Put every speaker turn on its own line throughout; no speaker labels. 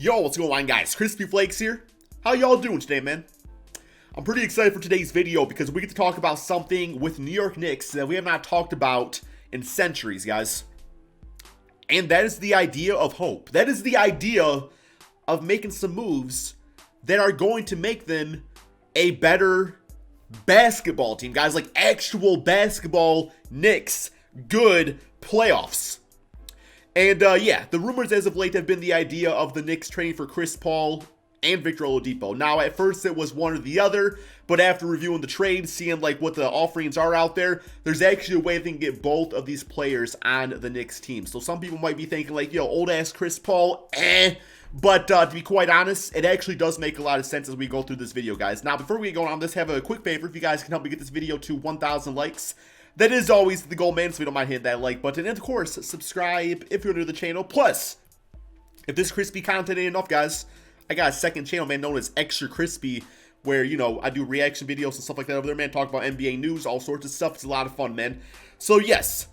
Yo, what's going on, guys? Crispy Flakes here. How y'all doing today, man? I'm pretty excited for today's video because we get to talk about something with New York Knicks that we have not talked about in centuries, guys. And that is the idea of hope. That is the idea of making some moves that are going to make them a better basketball team, guys. Like actual basketball Knicks, good playoffs. And yeah, the rumors as of late have been the idea of the Knicks trading for Chris Paul and Victor Oladipo. Now, at first it was one or the other, but after reviewing the trade, seeing like what the offerings are out there, there's actually a way they can get both of these players on the Knicks team. So some people might be thinking like, yo, old ass Chris Paul, But to be quite honest, it actually does make a lot of sense as we go through this video, guys. Now, before we get going on this, have a quick favor. If you guys can help me get this video to 1,000 likes, that is always the goal, man, so we don't mind hitting that like button. And of course, subscribe if you're new to the channel. Plus, if this crispy content ain't enough, guys, I got a second channel, man, known as Extra Crispy, where, you know, I do reaction videos and stuff like that over there, man. Talk about NBA news, all sorts of stuff. It's a lot of fun, man. So, yes,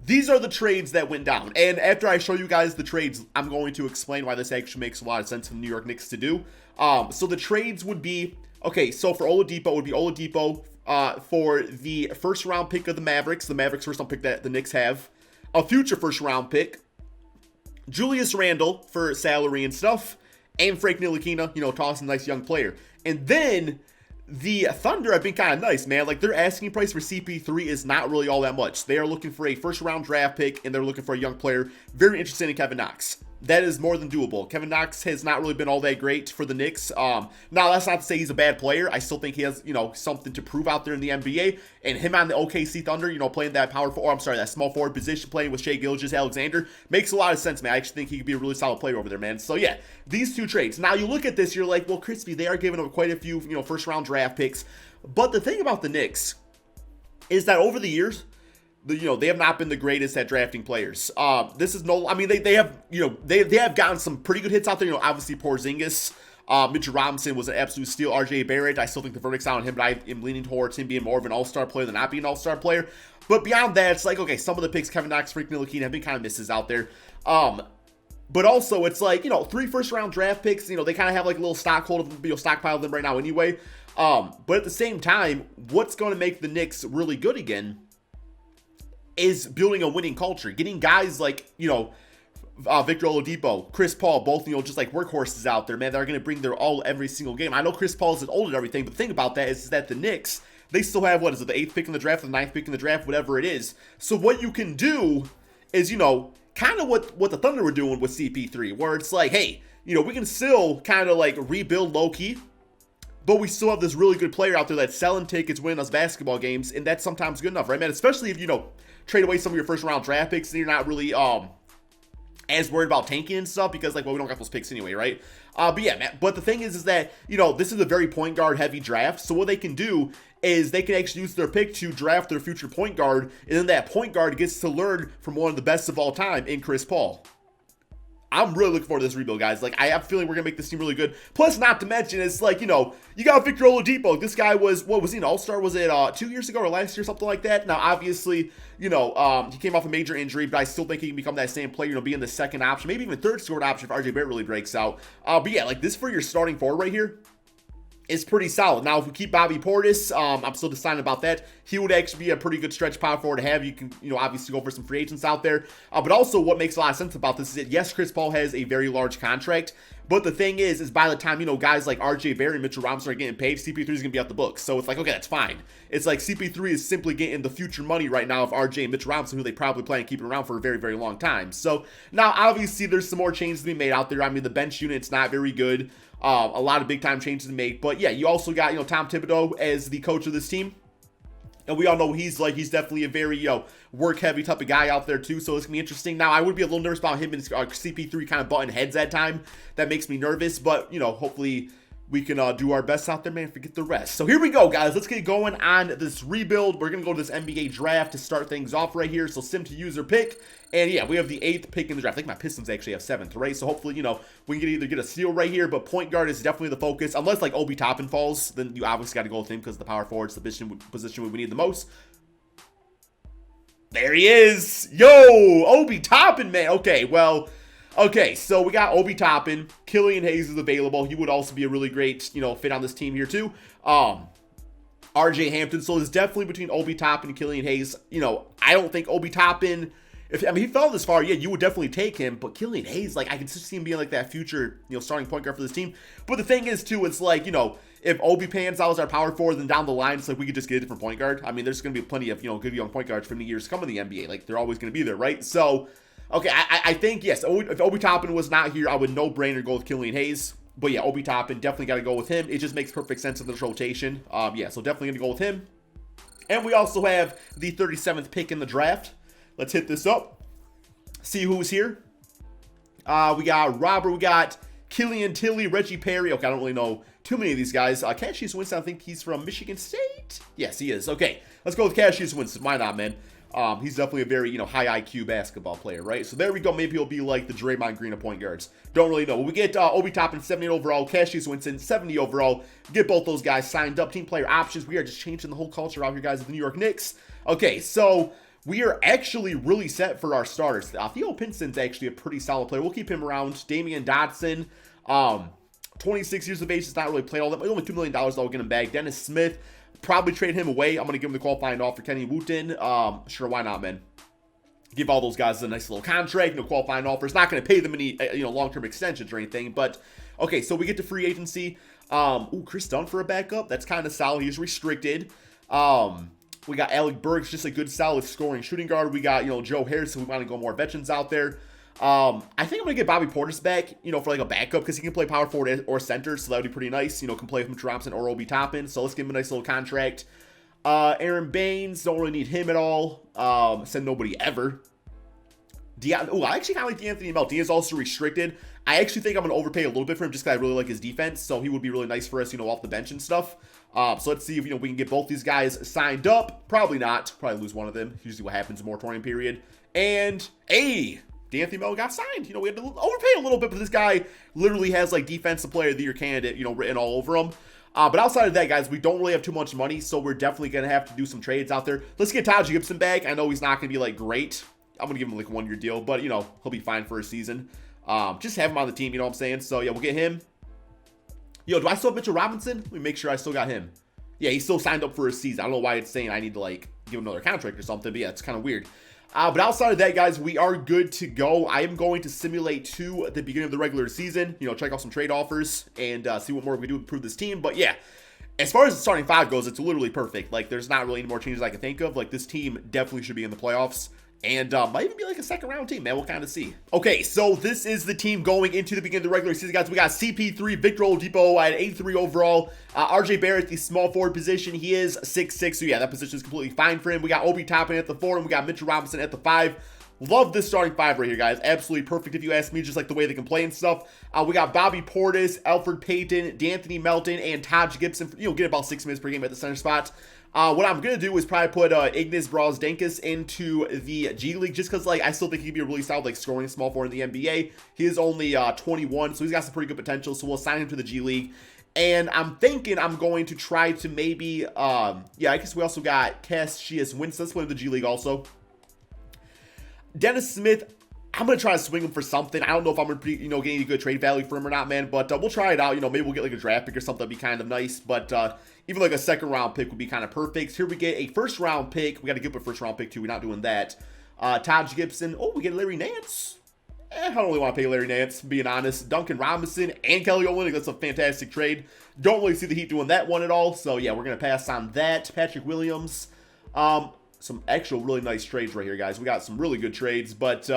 these are the trades that went down. And after I show you guys the trades, I'm going to explain why this actually makes a lot of sense for the New York Knicks to do. So the trades would be, okay, so for Oladipo, it would be Oladipo for the first round pick of the Mavericks first round pick that the Knicks have, a future first round pick, Julius Randle for salary and stuff, and Frank Ntilikina, you know, tossing a nice young player. And then the Thunder have been kind of nice, man. Like, their asking price for CP3 is not really all that much. They are looking for a first round draft pick, and they're looking for a young player. Very interested in Kevin Knox. That is more than doable. Kevin Knox has not really been all that great for the Knicks. Now, that's not to say he's a bad player. I still think he has, you know, something to prove out there in the NBA. And him on the OKC Thunder, you know, playing that that small forward position, playing with Shai Gilgeous-Alexander, makes a lot of sense, man. I actually think he could be a really solid player over there, man. So, yeah, these two trades. Now, you look at this, you're like, well, Crispy, they are giving up quite a few, you know, first-round draft picks. But the thing about the Knicks is that over the years, you know, they have not been the greatest at drafting players. This is no, I mean, they have, you know, they have gotten some pretty good hits out there. You know, obviously Porzingis, Mitchell Robinson was an absolute steal. RJ Barrett, I still think the verdict's out on him, but I am leaning towards him being more of an all-star player than not being an all-star player. But beyond that, it's like, okay, some of the picks, Kevin Knox, Frank Ntilikina, have been kind of misses out there. But also, it's like, you know, 3 first-round draft picks, you know, they kind of have like a little stockpile of them right now anyway. But at the same time, what's going to make the Knicks really good again is building a winning culture, getting guys like, you know, Victor Oladipo, Chris Paul, both, you know, just like workhorses out there, man. They're going to bring their all every single game. I know Chris Paul is old and everything, but the thing about that is that the Knicks, they still have, what is it, the 8th pick in the draft, the 9th pick in the draft, whatever it is. So what you can do is, you know, kind of what the Thunder were doing with CP3, where it's like, hey, you know, we can still kind of like rebuild low-key, but we still have this really good player out there that's selling tickets, winning us basketball games, and that's sometimes good enough, right, man? Especially if, you know, trade away some of your first-round draft picks and you're not really as worried about tanking and stuff because, like, well, we don't got those picks anyway, right? But yeah, man, but the thing is that, you know, this is a very point guard heavy draft, so what they can do is they can actually use their pick to draft their future point guard, and then that point guard gets to learn from one of the best of all time in Chris Paul. I'm really looking forward to this rebuild, guys. Like, I have a feeling we're going to make this team really good. Plus, not to mention, it's like, you know, you got Victor Oladipo. This guy was, what was he, an all-star? Was it 2 years ago or last year, something like that? Now, obviously, you know, he came off a major injury, but I still think he can become that same player, you know, being the second option, maybe even third scored option if RJ Barrett really breaks out. But yeah, like, this for your starting forward right here is pretty solid. Now, if we keep Bobby Portis, I'm still deciding about that. He would actually be a pretty good stretch power forward to have. You can, you know, obviously go for some free agents out there. But also what makes a lot of sense about this is that, yes, Chris Paul has a very large contract, but the thing is by the time, you know, guys like RJ Barrett and Mitchell Robinson are getting paid, CP3 is going to be off the books. So it's like, okay, that's fine. It's like CP3 is simply getting the future money right now of RJ and Mitchell Robinson, who they probably plan on keeping around for a very, very long time. So now, obviously, there's some more changes to be made out there. I mean, the bench unit's not very good. A lot of big-time changes to make. But, yeah, you also got, you know, Tom Thibodeau as the coach of this team. And we all know he's definitely a very, you know, work-heavy type of guy out there, too. So it's going to be interesting. Now, I would be a little nervous about him and CP3 kind of butting heads at time. That makes me nervous. But, you know, hopefully we can do our best out there, man. Forget the rest. So here we go, guys. Let's get going on this rebuild. We're going to go to this NBA draft to start things off right here. So sim to user pick. And yeah, we have the 8th pick in the draft. I think my Pistons actually have 7th, right? So hopefully, you know, we can either get a steal right here, but point guard is definitely the focus. Unless, like, Obi Toppin falls, then you obviously got to go with him because the power forward's the position we need the most. There he is. Yo, Obi Toppin, man. Okay, well, Okay, so we got Obi Toppin. Killian Hayes is available. He would also be a really great, fit on this team here too. RJ Hampton. So it's definitely between Obi Toppin and Killian Hayes. I don't think Obi Toppin, he fell this far, yeah, you would definitely take him. But Killian Hayes, I can just see him being like that future, starting point guard for this team. But the thing is too, it's like, if Obi pans out as our power forward, then down the line, it's like we could just get a different point guard. I mean, there's going to be plenty of, good young point guards for the years to come in the NBA. Like, they're always going to be there, right? So, okay, I think, yes, if Obi Toppin was not here, I would no-brainer go with Killian Hayes. But yeah, Obi Toppin, definitely got to go with him. It just makes perfect sense in this rotation. Yeah, so definitely going to go with him. And we also have the 37th pick in the draft. Let's hit this up. See who's here. We got Robert, we got Killian Tilly, Reggie Perry. Okay, I don't really know too many of these guys. Cassius Winston, I think he's from Michigan State. Yes, he is. Okay, let's go with Cassius Winston. Why not, man? He's definitely a very, high IQ basketball player, right? So there we go. Maybe he'll be like the Draymond Green of point guards. Don't really know. But we get Obi Toppin, 78 overall, Cassius Winston, 70 overall. Get both those guys signed up. Team player options. We are just changing the whole culture out here, guys, of the New York Knicks. Okay, so we are actually really set for our starters. Theo Pinson's actually a pretty solid player. We'll keep him around. Damian Dotson, 26 years of age, has not really played all that. Only $2 million, I'll get him back. Dennis Smith, probably trade him away. I'm going to give him the qualifying offer. Kenny Wooten, sure, why not, man? Give all those guys a nice little contract, qualifying offers. Not going to pay them any, long-term extensions or anything. But, okay, so we get to free agency. Chris Dunn for a backup. That's kind of solid. He's restricted. We got Alec Burks, just a good, solid scoring shooting guard. We got, Joe Harris, so we want to go more veterans out there. I think I'm going to get Bobby Portis back, for like a backup because he can play power forward or center, so that would be pretty nice. Can play with Mitch Robinson or Obi Toppin, so let's give him a nice little contract. Aaron Baines, don't really need him at all. Said nobody ever. I actually kind of like DeAnthony Melton. He is also restricted. I actually think I'm going to overpay a little bit for him just because I really like his defense, so he would be really nice for us, off the bench and stuff. So let's see if, we can get both these guys signed up. Probably not. Probably lose one of them. Usually what happens in moratorium period. And, hey, D'Anthony Melton got signed. We had to overpay a little bit, but this guy literally has, defensive player of the year candidate, written all over him. But outside of that, guys, we don't really have too much money, so we're definitely going to have to do some trades out there. Let's get Taj Gibson back. I know he's not going to be, great. I'm going to give him, a one-year deal, but, he'll be fine for a season. Just have him on the team, you know what I'm saying? So, yeah, we'll get him. Yo, do I still have Mitchell Robinson? Let me make sure I still got him. Yeah, he's still signed up for a season. I don't know why it's saying I need to, give him another contract or something, but yeah, it's kind of weird. But outside of that, guys, we are good to go. I am going to simulate to the beginning of the regular season, check out some trade offers and see what more we can do to improve this team. But yeah, as far as the starting five goes, it's literally perfect. There's not really any more changes I can think of. This team definitely should be in the playoffs. And might even be a second round team, man. We'll kind of see. Okay, so this is the team going into the beginning of the regular season, guys. We got CP3, Victor Oladipo at 83 overall. RJ Barrett, the small forward position. He is 6'6", so yeah, that position is completely fine for him. We got Obi Toppin at the 4, and we got Mitchell Robinson at the 5. Love this starting 5 right here, guys. Absolutely perfect if you ask me, just the way they can play and stuff. We got Bobby Portis, Elfrid Payton, D'Anthony Melton, and Taj Gibson. Get about 6 minutes per game at the center spot. What I'm going to do is probably put Ignas Brazdeikis into the G League just because, I still think he'd be a really solid, scoring small forward in the NBA. He is only 21, so he's got some pretty good potential, so we'll assign him to the G League. And I'm thinking I'm going to try to maybe, I guess we also got Cassius Winston. Let's put him in the G League also. Dennis Smith, I'm going to try to swing him for something. I don't know if I'm going to, get any good trade value for him or not, man. But we'll try it out. Maybe we'll get, a draft pick or something. That'd be kind of nice. But even, a second-round pick would be kind of perfect. So here we get a first-round pick. We got to give up a first-round pick, too. We're not doing that. Taj Gibson. Oh, we get Larry Nance. I don't really want to pay Larry Nance, being honest. Duncan Robinson and Kelly Olynyk. That's a fantastic trade. Don't really see the Heat doing that one at all. So, yeah, we're going to pass on that. Patrick Williams. Some actual really nice trades right here, guys. We got some really good trades. But,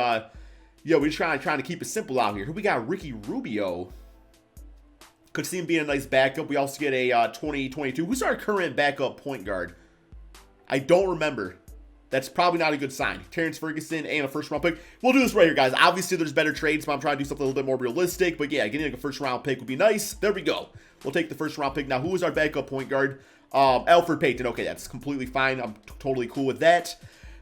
yeah, we're trying to keep it simple out here. Who we got? Ricky Rubio. Could see him being a nice backup. We also get a 2022. Who's our current backup point guard? I don't remember. That's probably not a good sign. Terrence Ferguson and a first-round pick. We'll do this right here, guys. Obviously, there's better trades, but I'm trying to do something a little bit more realistic. But yeah, getting a first-round pick would be nice. There we go. We'll take the first-round pick. Now, who is our backup point guard? Elfrid Payton. Okay, that's completely fine. I'm totally cool with that.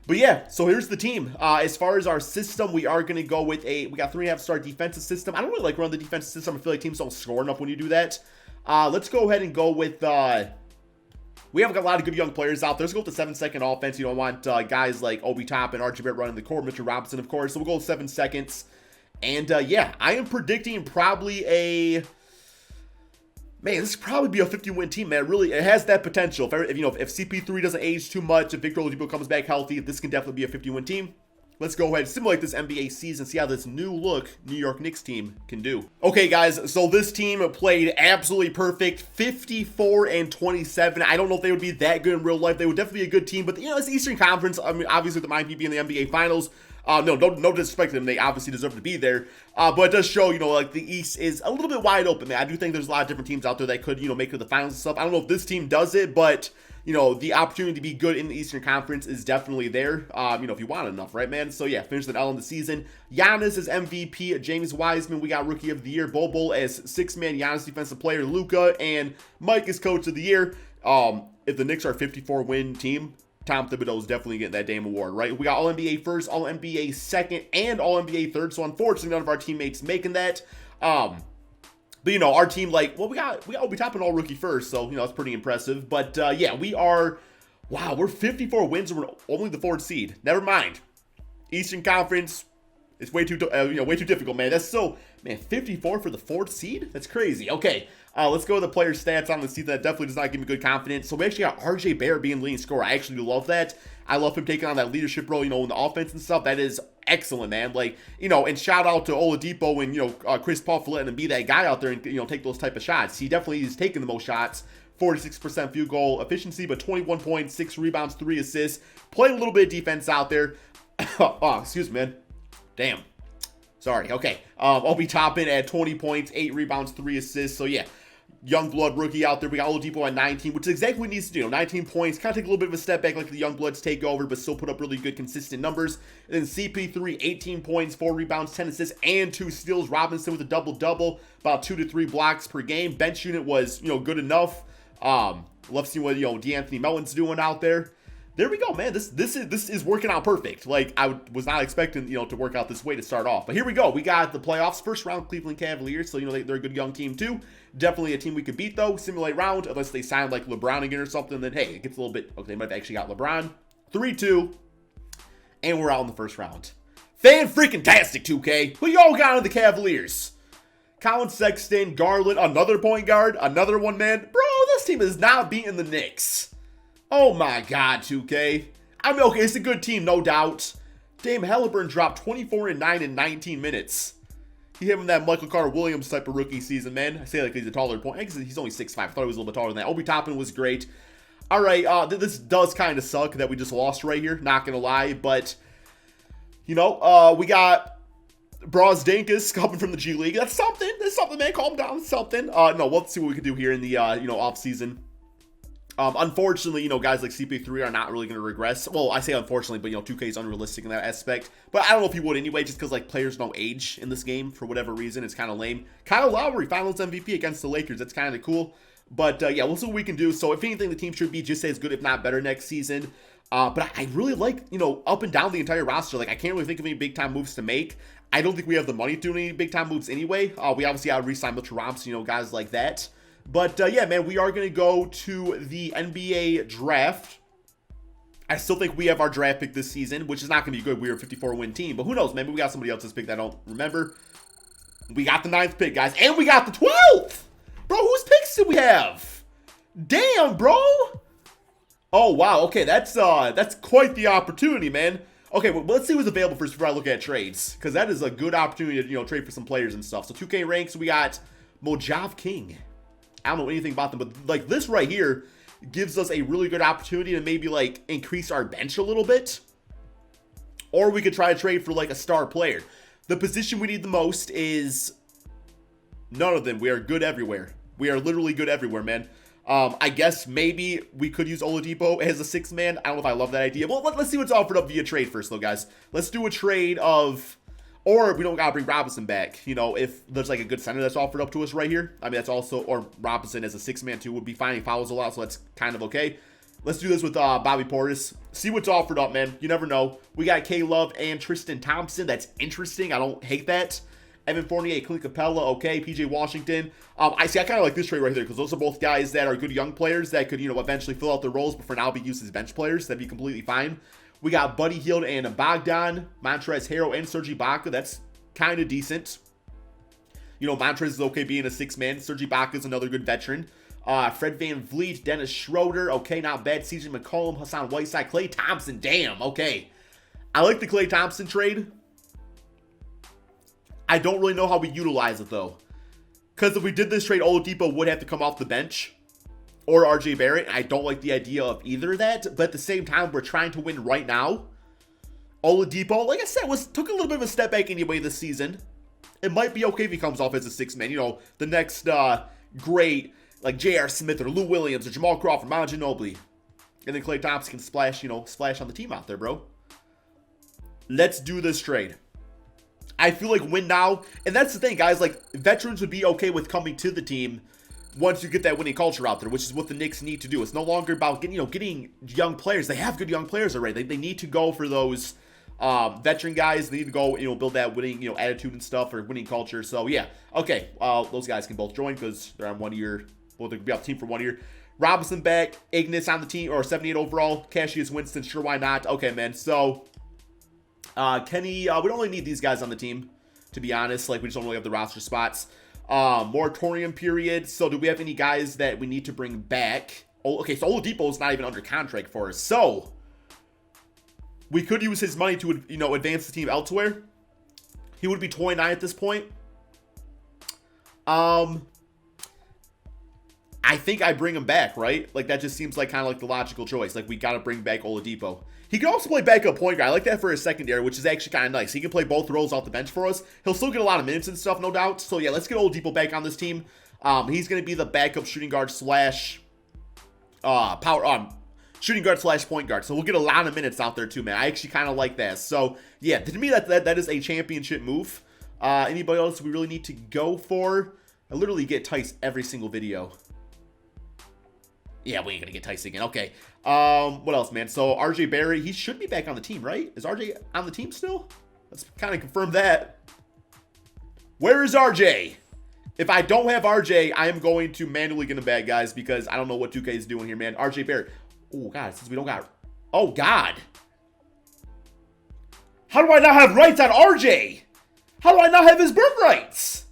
But yeah, so here's the team. As far as our system, we are going to go with we got 3.5-star defensive system. I don't really like running the defensive system. I feel like teams don't score enough when you do that. Let's go ahead and go with, we have got a lot of good young players out there. Let's go with the 7-second offense. You don't want guys like Obi Toppin and RJ Barrett running the court, Mitchell Robinson, of course. So we'll go with 7 seconds. And yeah, I am predicting probably a... Man, this could probably be a 50-win team, man. Really, it has that potential. If CP3 doesn't age too much, if Victor Oladipo comes back healthy, this can definitely be a 50-win team. Let's go ahead and simulate this NBA season, see how this new look New York Knicks team can do. Okay, guys, so this team played absolutely perfect, 54-27. I don't know if they would be that good in real life. They would definitely be a good team, but it's the Eastern Conference. I mean, obviously, with the Miami being in the NBA Finals. No disrespect to them. They obviously deserve to be there. But it does show, like the East is a little bit wide open, man. I do think there's a lot of different teams out there that could, make it to the finals and stuff. I don't know if this team does it, but, the opportunity to be good in the Eastern Conference is definitely there, if you want enough, right, man? So, yeah, finish an L in the season. Giannis is MVP. James Wiseman, we got Rookie of the Year. Bobo as six-man Giannis Defensive Player. Luka and Mike is Coach of the Year. If the Knicks are a 54-win team, Tom Thibodeau is definitely getting that damn award, right? We got All-NBA first, All-NBA second, and All-NBA third. So, unfortunately, none of our teammates making that. But, our team, we got Obi Toppin All-Rookie first. So, that's pretty impressive. But, yeah, we're 54 wins and we're only the 4th seed. Never mind. Eastern Conference, it's way too difficult, man. That's 54 for the 4th seed? That's crazy. Okay. Let's go to the player stats on the season. That definitely does not give me good confidence. So we actually got RJ Barrett being leading scorer. I actually love that. I love him taking on that leadership role, in the offense and stuff. That is excellent, man. And shout out to Oladipo and, Chris Paul for letting him be that guy out there and, take those type of shots. He definitely is taking the most shots. 46% field goal efficiency, but 21 points, 6 rebounds, 3 assists. Playing a little bit of defense out there. Oh, excuse me, man. Damn. Sorry. Okay. Obi Toppin at 20 points, 8 rebounds, 3 assists. So, yeah. Young blood rookie out there. We got Oladipo at 19, which is exactly what he needs to do. 19 points. Kind of take a little bit of a step back like the young bloods take over, but still put up really good, consistent numbers. And then CP3, 18 points, 4 rebounds, 10 assists, and 2 steals. Robinson with a double-double, about 2 to 3 blocks per game. Bench unit was, good enough. Love seeing what, D'Anthony Melton's doing out there. There we go, man. This is working out perfect. I was not expecting, to work out this way to start off. But here we go. We got the playoffs. First round, Cleveland Cavaliers. So, they're a good young team, too. Definitely a team we could beat, though. Simulate round, unless they sign, LeBron again or something. Then, hey, it gets a little bit... Okay, they might have actually got LeBron. 3-2. And we're out in the first round. Fan-freaking-tastic, 2K. Who y'all got on the Cavaliers? Colin Sexton, Garland, another point guard. Another one, man. Bro, this team is not beating the Knicks. Oh my God, 2K. I mean, okay, it's a good team, no doubt. Dame Halliburton dropped 24-9 in 19 minutes. He hit him that Michael Carter-Williams type of rookie season, man. I say like he's a taller point. I guess he's only 6'5". I thought he was a little bit taller than that. Obi Toppin was great. All right, this does kind of suck that we just lost right here. Not going to lie, but, we got Brosdankus coming from the G League. That's something. That's something, man. Calm down. It's something. No, let's see what we can do here in the, off season. Unfortunately, guys like CP3 are not really going to regress. Well, I say unfortunately, but, 2K is unrealistic in that aspect. But I don't know if he would anyway, just because, players don't age in this game for whatever reason. It's kind of lame. Kyle Lowry, Finals MVP against the Lakers. That's kind of cool. But, yeah, we'll see what we can do. So, if anything, the team should be just as good, if not better, next season. But I really like, up and down the entire roster. I can't really think of any big-time moves to make. I don't think we have the money to do any big-time moves anyway. We obviously got to re-sign Mitchell Robinson, guys like that. But, yeah, man, we are going to go to the NBA draft. I still think we have our draft pick this season, which is not going to be good. We're a 54-win team. But who knows? Maybe we got somebody else's pick that I don't remember. We got the 9th pick, guys. And we got the 12th! Bro, whose picks did we have? Damn, bro! Oh, wow. Okay, that's quite the opportunity, man. Okay, well, let's see what's available first before I look at trades. Because that is a good opportunity to, trade for some players and stuff. So, 2K ranks, we got Mojave King. I don't know anything about them, but this right here gives us a really good opportunity to maybe increase our bench a little bit. Or we could try to trade for a star player. The position we need the most is none of them. We are good everywhere. We are literally good everywhere, man. I guess maybe we could use Oladipo as a 6th man. I don't know if I love that idea. Well, let's see what's offered up via trade first, though, guys. Let's do a trade of... Or we don't gotta bring Robinson back. If there's a good center that's offered up to us right here. I mean, that's also, or Robinson as a 6th man too would be fine. He fouls a lot, so that's kind of okay. Let's do this with Bobby Portis. See what's offered up, man. You never know. We got K-Love and Tristan Thompson. That's interesting. I don't hate that. Evan Fournier, Clint Capella, okay. PJ Washington. I kind of like this trade right here because those are both guys that are good young players that could, eventually fill out their roles, but for now be used as bench players. That'd be completely fine. We got Buddy Hield and Bogdan, Montrezl Harrell, and Serge Ibaka. That's kind of decent. You know, Montrez is okay being a 6-man. Serge Ibaka is another good veteran. Fred VanVleet, Dennis Schroeder, okay, not bad. CJ McCollum, Hassan Whiteside, Klay Thompson, damn, okay. I like the Klay Thompson trade. I don't really know how we utilize it, though. Because if we did this trade, Oladipo would have to come off the bench. Or RJ Barrett. I don't like the idea of either of that. But at the same time, we're trying to win right now. Oladipo, like I said, took a little bit of a step back anyway this season. It might be okay if he comes off as a 6-man. You know, the next great, like J.R. Smith or Lou Williams or Jamal Crawford, Manu Ginobili. And then Klay Thompson can splash, you know, splash on the team out there, bro. Let's do this trade. I feel like win now. And that's the thing, guys. Like, veterans would be okay with coming to the team once you get that winning culture out there, which is what the Knicks need to do. It's no longer about getting young players. They have good young players already. They need to go for those veteran guys. They need to go, build that winning, attitude and stuff, or winning culture. So, yeah. Okay. Those guys can both join because they're on 1 year. Well, they could be off the team for 1 year. Robinson back. Ignis on the team, or 78 overall. Cassius Winston, sure, why not? Okay, man. So, Kenny, we don't really need these guys on the team, to be honest. Like, we just don't really have the roster spots. Moratorium period. So, do we have any guys that we need to bring back? Oh, okay, so Oladipo is not even under contract for us. So, we could use his money to, advance the team elsewhere. He would be 29 at this point. I think I bring him back, right? Like, that just seems like kind of like the logical choice. Like, we got to bring back Oladipo. He can also play backup point guard. I like that for his secondary, which is actually kind of nice. He can play both roles off the bench for us. He'll still get a lot of minutes and stuff, no doubt. So, yeah, let's get Oladipo back on this team. He's going to be the backup shooting guard slash shooting guard slash point guard. So, we'll get a lot of minutes out there, too, man. I actually kind of like that. So, yeah, to me, that is a championship move. Anybody else we really need to go for? I literally get Tice every single video. Yeah, we ain't gonna get Tice again. Okay. What else, man? So RJ Barrett, he should be back on the team, right? Is RJ on the team still? Let's kind of confirm that. Where is RJ? If I don't have RJ, I am going to manually get him back, guys, because I don't know what 2K is doing here, man. RJ Barrett. Oh, God, since we don't got... Oh, God. How do I not have rights on RJ? How do I not have his birth rights?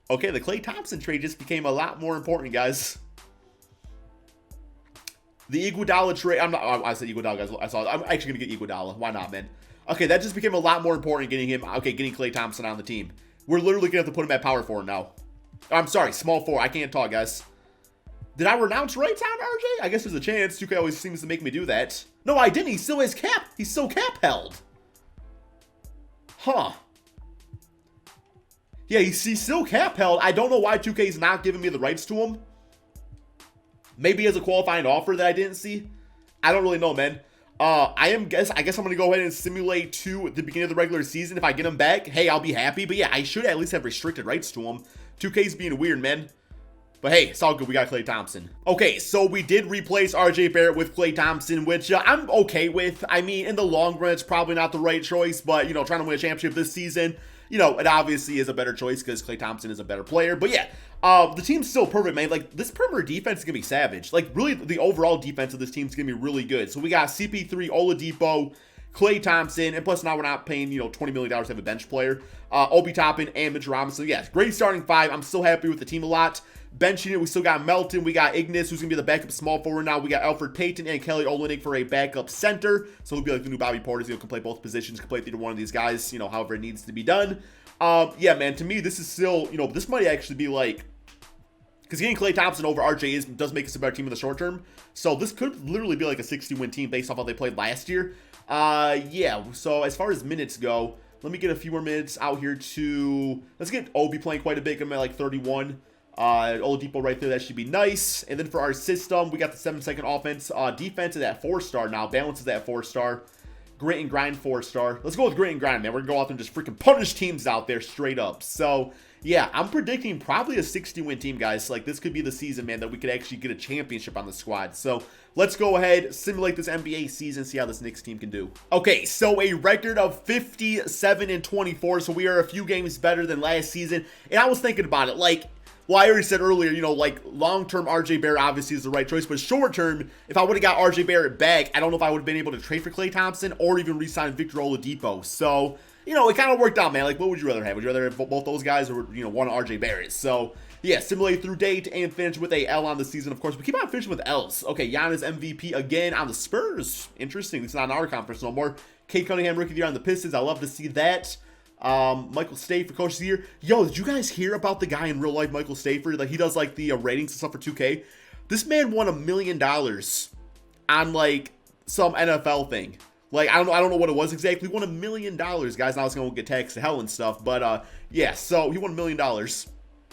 Okay, the Klay Thompson trade just became a lot more important, guys. The Iguodala trade... I said Iguodala, guys. I'm actually going to get Iguodala. Why not, man? Okay, that just became a lot more important getting him... Okay, getting Klay Thompson on the team. We're literally going to have to put him at power forward now. I'm sorry, small forward. I can't talk, guys. Did I renounce rights on RJ? I guess there's a chance. 2K always seems to make me do that. No, I didn't. He still has cap. He's still cap held. Huh. Yeah, he's still cap held. I don't know why 2K is not giving me the rights to him. Maybe as a qualifying offer that I didn't see. I don't really know, man. I guess I'm going to go ahead and simulate to the beginning of the regular season. If I get him back, hey, I'll be happy. But yeah, I should at least have restricted rights to him. 2K's being weird, man. But hey, it's all good. We got Klay Thompson. Okay, so we did replace RJ Barrett with Klay Thompson, which I'm okay with. I mean, in the long run, it's probably not the right choice. But, trying to win a championship this season... it obviously is a better choice because Klay Thompson is a better player. But yeah, the team's still perfect, man. Like, this perimeter defense is going to be savage. Like, really, the overall defense of this team is going to be really good. So we got CP3, Oladipo, Klay Thompson, and plus now we're not paying, $20 million to have a bench player. Obi Toppin and Mitch Robinson. Yeah, great starting five. I'm still happy with the team a lot. Benching it, we still got Melton. We got Ignis, who's going to be the backup small forward now. We got Alfred Payton and Kelly Olynyk for a backup center. So he'll be like the new Bobby Portis. Can play both positions, can play with either one of these guys, however it needs to be done. Yeah, man, to me, this is still, this might actually be like, because getting Klay Thompson over RJ does make us a better team in the short term. So this could literally be like a 60-win team based off how they played last year. Yeah, so as far as minutes go, let me get a few more minutes out here to, let's get Obi playing quite a bit. I'm at like 31. Oladipo right there, that should be nice. And then for our system, we got the 7-second offense. Defense is at 4-star now. Balance is at 4-star. Grit and grind 4-star. Let's go with grit and grind, man. We're going to go out there and just freaking punish teams out there straight up. So, yeah, I'm predicting probably a 60-win team, guys. Like, this could be the season, man, that we could actually get a championship on the squad. So, let's go ahead, simulate this NBA season, see how this Knicks team can do. Okay, so a record of 57-24. So, we are a few games better than last season. And I was thinking about it, like, Well, I already said earlier, you know, like long-term RJ Barrett obviously is the right choice, but short-term, if I would have got RJ Barrett back, I don't know if I would have been able to trade for Klay Thompson or even re-sign Victor Oladipo. So, you know, it kind of worked out, man. Like, what would you rather have? Would you rather have both those guys or, you know, one RJ Barrett? So, yeah, simulate through date and finish with a L on the season, of course. But keep on finishing with L's. Okay, Giannis MVP again on the Spurs. Interesting. It's not in our conference no more. Kate Cunningham, Rookie of the Year on the Pistons. I love to see that. Michael Stafford, Coach of the Year. Yo, did you guys hear about the guy in real life, Michael Stafford? Like, he does, like, the ratings and stuff for 2K. This man won $1 million on, like, some NFL thing. Like, I don't know what it was exactly. He won $1 million, guys. Now it's going to get taxed to hell and stuff. But, yeah, so he won $1 million.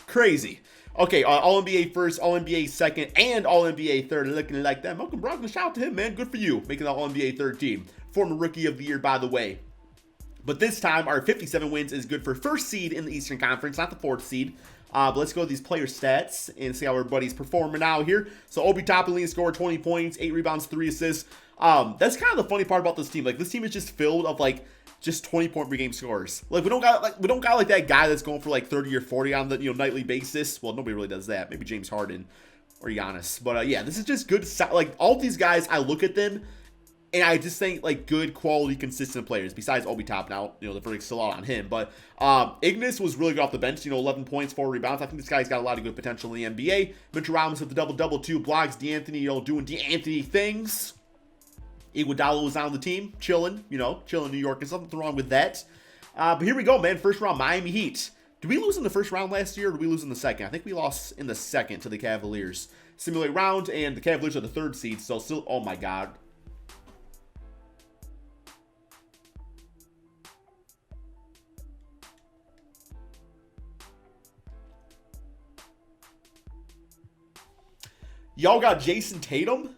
Crazy. Okay, All-NBA first, All-NBA second, and All-NBA third. Looking like that. Malcolm Brogdon, shout out to him, man. Good for you. Making the All-NBA third team. Former Rookie of the Year, by the way. But this time, our 57 wins is good for first seed in the Eastern Conference, not the fourth seed. But let's go to these player stats and see how everybody's performing out here. So Obi Toppin scored 20 points, 8 rebounds, 3 assists. That's kind of the funny part about this team. Like, this team is just filled of like just 20-point per game scorers. Like, we don't got that guy that's going for like 30 or 40 on the nightly basis. Well, nobody really does that. Maybe James Harden or Giannis. But yeah, this is just good. Like, all these guys, I look at them. And I just think, like, good, quality, consistent players. Besides Obi Toppin now, the verdict's still out on him. But Ignis was really good off the bench. 11 points, 4 rebounds. I think this guy's got a lot of good potential in the NBA. Mitchell Robinson with the double-double, 2 blocks. D'Anthony, doing D'Anthony things. Iguodala was on the team, chilling, chilling in New York. There's nothing wrong with that. But here we go, man. First round, Miami Heat. Did we lose in the first round last year, or did we lose in the second? I think we lost in the second to the Cavaliers. Simulate round, and the Cavaliers are the 3rd seed. So still, oh my God. Y'all got Jason Tatum?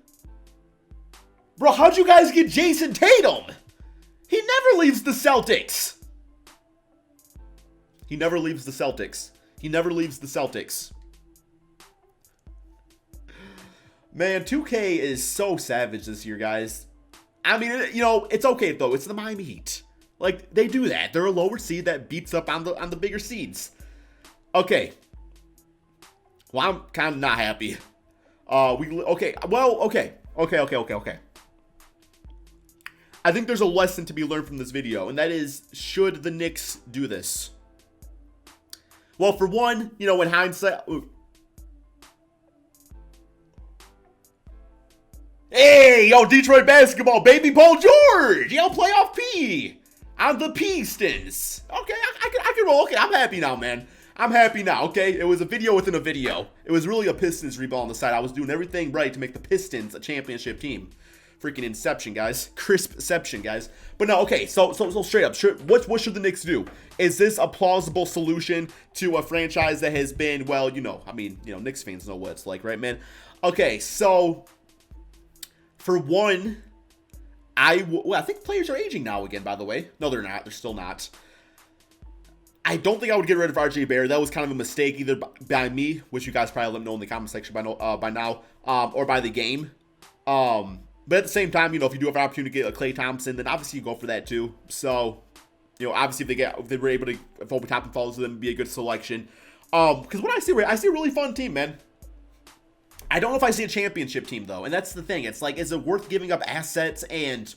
Bro, how'd you guys get Jason Tatum? He never leaves the Celtics. He never leaves the Celtics. He never leaves the Celtics. Man, 2K is so savage this year, guys. I mean, it's okay, though. It's the Miami Heat. Like, they do that. They're a lower seed that beats up on the bigger seeds. Okay. Well, I'm kind of not happy. Okay. I think there's a lesson to be learned from this video, and that is, should the Knicks do this? Well, for one, in hindsight... Ooh. Hey, yo, Detroit basketball, baby, Paul George! Yo, playoff P! On the Pistons. Okay, I can roll. Okay, I'm happy now, man. I'm happy now, okay? It was a video within a video. It was really a Pistons reball on the side. I was doing everything right to make the Pistons a championship team. Freaking inception, guys. Crispception, guys. But no, okay, so straight up, what should the Knicks do? Is this a plausible solution to a franchise that has been, well, Knicks fans know what it's like, right, man? Okay, so, for one, I think players are aging now again, by the way. No, they're not. They're still not. I don't think I would get rid of RJ Barrett. That was kind of a mistake, either by me, which you guys probably let me know in the comment section by now, or by the game. But at the same time, if you do have an opportunity to get a Klay Thompson, then obviously you go for that too. So, obviously if they were able to, if Obi Toppin follows them, be a good selection. Because what I see a really fun team, man. I don't know if I see a championship team though, and that's the thing. It's like, is it worth giving up assets and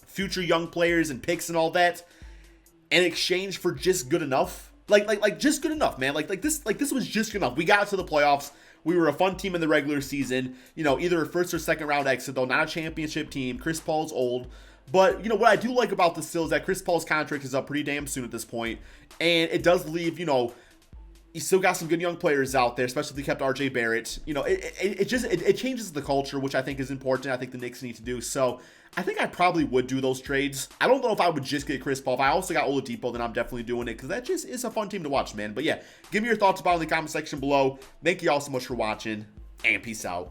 future young players and picks and all that in exchange for just good enough? Like just good enough, man. Like this was just good enough. We got to the playoffs. We were a fun team in the regular season. Either a first or second round exit, though, not a championship team. Chris Paul's old. But, what I do like about this still is that Chris Paul's contract is up pretty damn soon at this point. And it does leave, you still got some good young players out there, especially if they kept RJ Barrett. It changes the culture, which I think is important. I think the Knicks need to do. So, I think I probably would do those trades. I don't know if I would just get Chris Paul. If I also got Oladipo, then I'm definitely doing it, because that just is a fun team to watch, man. But yeah, give me your thoughts about it in the comment section below. Thank you all so much for watching, and peace out.